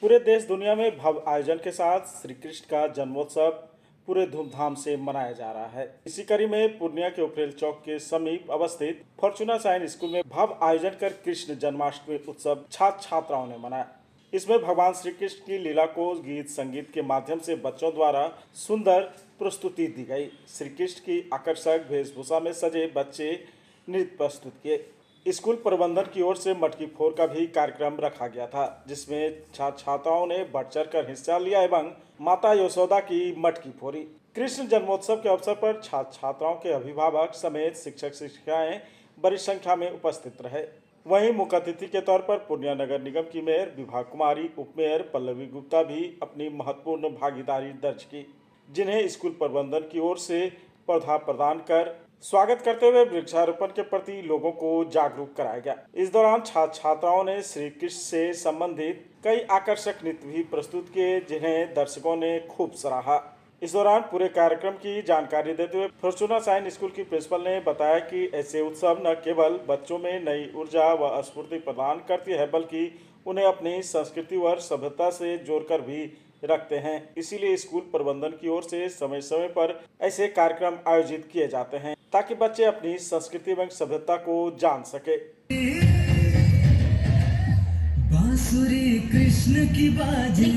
पूरे देश दुनिया में भव्य आयोजन के साथ श्री कृष्ण का जन्मोत्सव पूरे धूमधाम से मनाया जा रहा है। इसी कड़ी में पूर्णिया के उपरेल चौक के समीप अवस्थित फॉर्चूना साइन स्कूल में भव्य आयोजन कर कृष्ण जन्माष्टमी उत्सव छात्र छात्राओं ने मनाया। इसमें भगवान श्री कृष्ण की लीला को गीत संगीत के माध्यम से बच्चों द्वारा सुंदर प्रस्तुति दी गई। श्री कृष्ण की आकर्षक वेशभूषा में सजे बच्चे नृत्य प्रस्तुत किए। स्कूल प्रबंधन की ओर से मटकी फोड़ का भी कार्यक्रम रखा गया था, जिसमें छात्र छात्राओं ने बढ़ चढ़कर हिस्सा लिया एवं माता यशोदा की मटकी फोड़ी। कृष्ण जन्मोत्सव के अवसर पर छात्र छात्राओं के अभिभावक समेत शिक्षक शिक्षिकाएं बड़ी संख्या में उपस्थित रहे। वहीं मुख्य अतिथि के तौर पर पूर्णिया नगर निगम की मेयर विभा कुमारी, उप मेयर पल्लवी गुप्ता भी अपनी महत्वपूर्ण भागीदारी दर्ज की, जिन्हें स्कूल प्रबंधन की ओर से पौधा प्रदान कर स्वागत करते हुए वृक्षारोपण के प्रति लोगों को जागरूक कराया गया। इस दौरान छात्र छात्राओं ने श्री कृष्ण से संबंधित कई आकर्षक नृत्य भी प्रस्तुत किए, जिन्हें दर्शकों ने खूब सराहा। इस दौरान पूरे कार्यक्रम की जानकारी देते हुए फॉर्चूना साइन स्कूल की प्रिंसिपल ने बताया कि ऐसे उत्सव न केवल बच्चों में नई ऊर्जा व स्फूर्ति प्रदान करती है, बल्कि उन्हें अपनी संस्कृति व सभ्यता से जोड़कर भी रखते हैं। इसीलिए स्कूल प्रबंधन की ओर से समय समय पर ऐसे कार्यक्रम आयोजित किए जाते हैं, ताकि बच्चे अपनी संस्कृति एवं सभ्यता को जान सके। बांसुरी कृष्ण की बाजी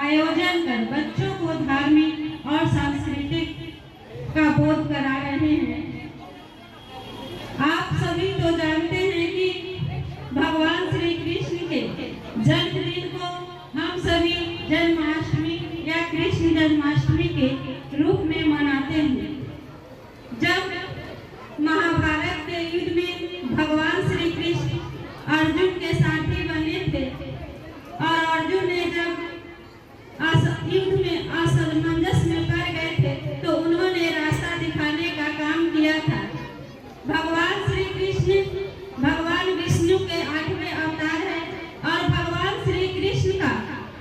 आयोजन कर बच्चों को धार्मिक और सांस्कृतिक का बोध करा रहे हैं। आप सभी तो जानते हैं कि भगवान श्री कृष्ण के जन्मदिन को हम सभी जन्माष्टमी या कृष्ण जन्माष्टमी के रूप में मनाते हैं। जब महाभारत के युद्ध में भगवान श्री कृष्ण अर्जुन के साथी बने थे और अर्जुन ने जब युद्ध में असमंजस में पड़ गए थे तो उन्होंने रास्ता दिखाने का काम किया था। भगवान श्री कृष्ण भगवान विष्णु के 8वें अवतार है और भगवान श्री कृष्ण का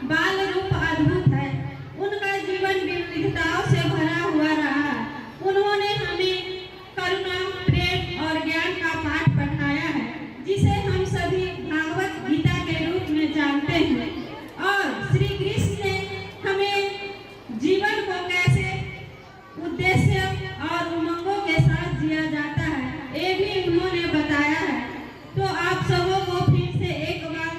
बाल रूप अद्भुत है। उनका जीवन विविधताओं से भरा हुआ रहा। उन्होंने हमें करुणा, प्रेम और ज्ञान का पाठ पढ़ाया है, जिसे हम सभी भागवत गीता के रूप में जानते हैं। और श्री कृष्ण ने हमें जीवन को कैसे उद्देश्य और उमंगों के साथ जिया जाता है, ये भी उन्होंने बताया है। तो आप सबों को फिर से एक बार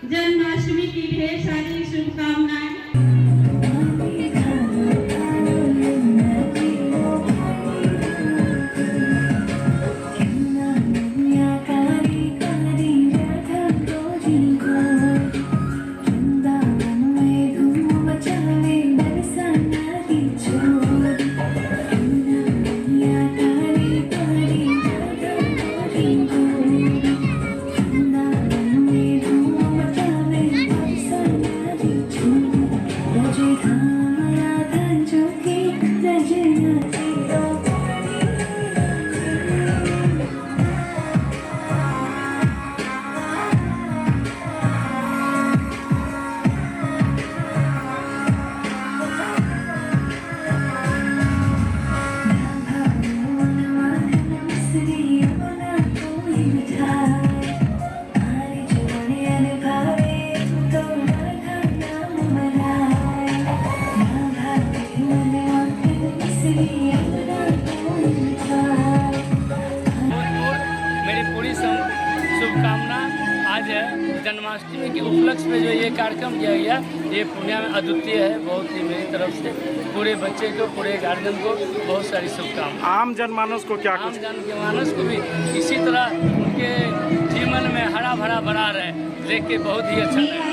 जन्माष्टमी की ढेर सारी शुभकामनाएं। शुभकामना। आज जन्माष्टमी के उपलक्ष्य में जो ये कार्यक्रम किया गया, ये पूर्णिया में अद्वितीय है। बहुत ही मेरी तरफ से पूरे बच्चे को, पूरे गार्जियन को बहुत सारी शुभकामनाएं। आम जनमानस को क्या आम जनमानस को भी इसी तरह उनके जीवन में हरा भरा बना रहे, देख के बहुत ही अच्छा लगा।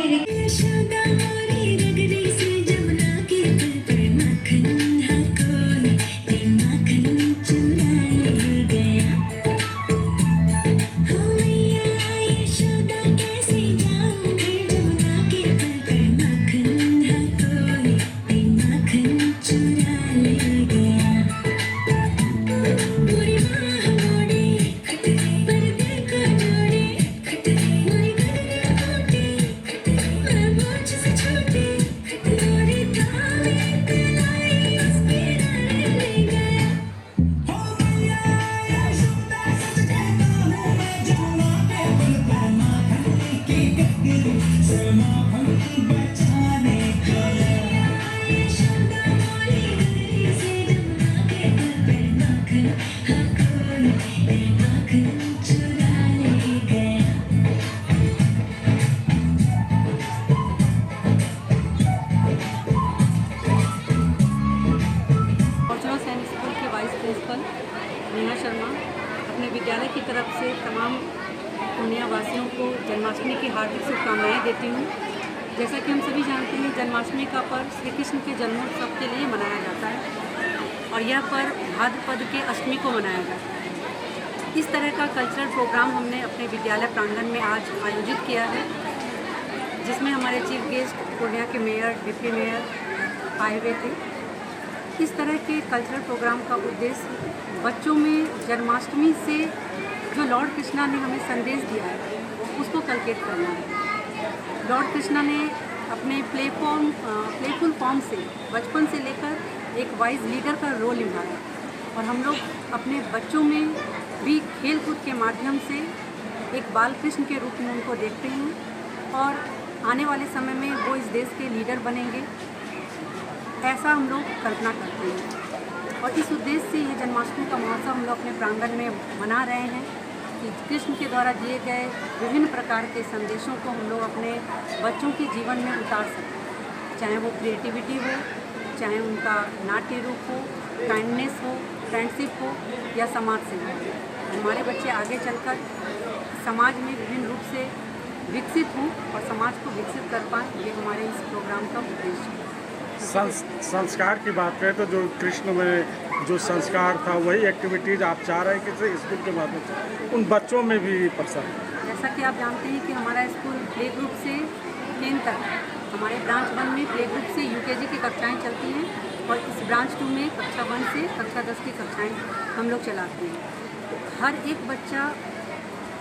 नेहा शर्मा अपने विद्यालय की तरफ से तमाम पूर्णिया वासियों को जन्माष्टमी की हार्दिक शुभकामनाएं देती हूँ। जैसा कि हम सभी जानते हैं, जन्माष्टमी का पर्व श्री कृष्ण के जन्मोत्सव के लिए मनाया जाता है और यह पर्व भाद्रपद के अष्टमी को मनाया जाता है। इस तरह का कल्चरल प्रोग्राम हमने अपने विद्यालय प्रांगण में आज आयोजित किया है, जिसमें हमारे चीफ गेस्ट पूर्णिया के मेयर, डिप्टी मेयर आए हुए थे। इस तरह के कल्चरल प्रोग्राम का उद्देश्य बच्चों में जन्माष्टमी से जो लॉर्ड कृष्णा ने हमें संदेश दिया है उसको कल्केट करना है। लॉर्ड कृष्णा ने अपने प्लेफुल फॉर्म से बचपन से लेकर एक वाइज लीडर का रोल निभाया और हम लोग अपने बच्चों में भी खेल कूद के माध्यम से एक बाल कृष्ण के रूप में उनको देखते हैं और आने वाले समय में वो इस देश के लीडर बनेंगे, ऐसा हम लोग कल्पना करते हैं। और इस उद्देश्य से ये जन्माष्टमी का महोत्सव हम लोग अपने प्रांगण में मना रहे हैं कि कृष्ण के द्वारा दिए गए विभिन्न प्रकार के संदेशों को हम लोग अपने बच्चों के जीवन में उतार सकें, चाहे वो क्रिएटिविटी हो, चाहे उनका नाट्य रूप हो, काइंडनेस हो, फ्रेंडशिप हो या समाज सेवा हो। हमारे बच्चे आगे चलकर समाज में विभिन्न रूप से विकसित हों और समाज को विकसित कर पाएँ, ये हमारे इस प्रोग्राम का उद्देश्य है। संस्कार की बात करें तो जो कृष्ण में जो संस्कार था वही एक्टिविटीज़ आप चाह रहे हैं कि स्कूल के माध्यम से उन बच्चों में भी प्रसार। जैसा कि आप जानते हैं कि हमारा स्कूल प्ले ग्रुप से 10 तक, हमारे ब्रांच 1 में प्ले ग्रुप से यूकेजी की कक्षाएं चलती हैं और इस ब्रांच 2 में कक्षा 1 से कक्षा 10 की कक्षाएं हम लोग चलाते हैं। हर एक बच्चा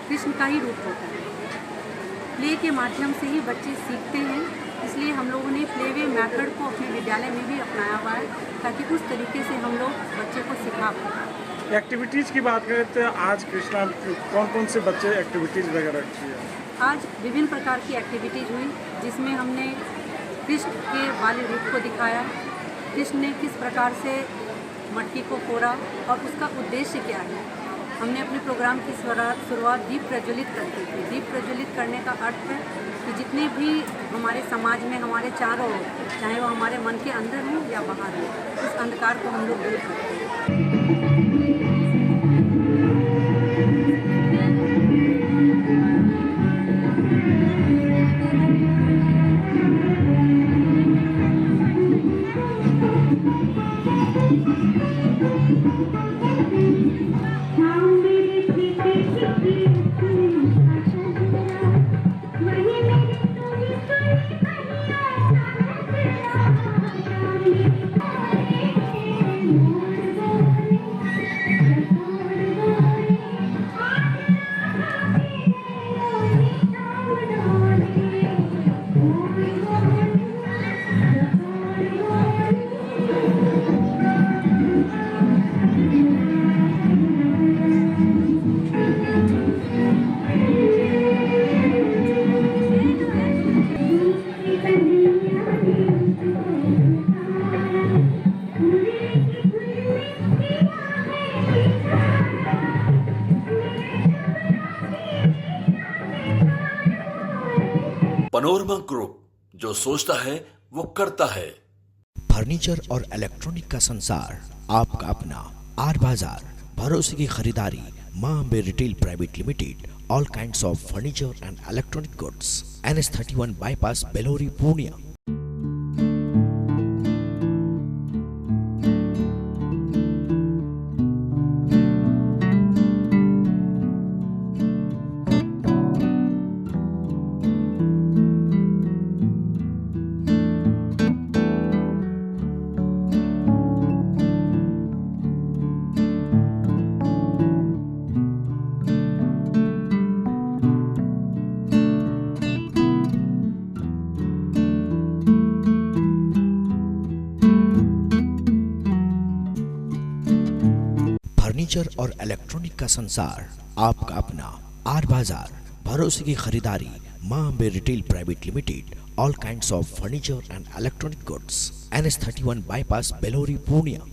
कृष्ण का ही रूप होता है। प्ले के माध्यम से ही बच्चे सीखते हैं, इसलिए हम लोगों ने प्लेवे मेथड को अपने विद्यालय में भी अपनाया हुआ है ताकि उस तरीके से हम लोग बच्चे को सिखा पाएँ। एक्टिविटीज़ की बात करें तो आज कृष्णा कौन कौन से बच्चे एक्टिविटीज़ वगैरह की है? आज विभिन्न प्रकार की एक्टिविटीज़ हुई जिसमें हमने कृष्ण के बाल्य रूप को दिखाया, कृष्ण ने किस प्रकार से मटकी को फोड़ा और उसका उद्देश्य क्या है। हमने अपने प्रोग्राम की शुरुआत दीप प्रज्वलित करके की। दीप प्रज्वलित करने का अर्थ है कि जितने भी हमारे समाज में हमारे चारों ओर, चाहे वो हमारे मन के अंदर हो या बाहर हो, उस अंधकार को हम लोग दूर करते हैं। पनोरमा ग्रुप, जो सोचता है वो करता है। फर्नीचर और इलेक्ट्रॉनिक का संसार, आपका अपना आर बाजार, भरोसे की खरीदारी, Maa Ambe retail private limited, all kinds of furniture and electronic goods, NS31 bypass, Belori, Purnia. Furniture और इलेक्ट्रॉनिक का संसार, आपका अपना आर बाजार, भरोसे की खरीदारी, Maa Ambe retail private limited, all kinds of furniture and electronic goods, NS31 bypass, Belori, Purnia.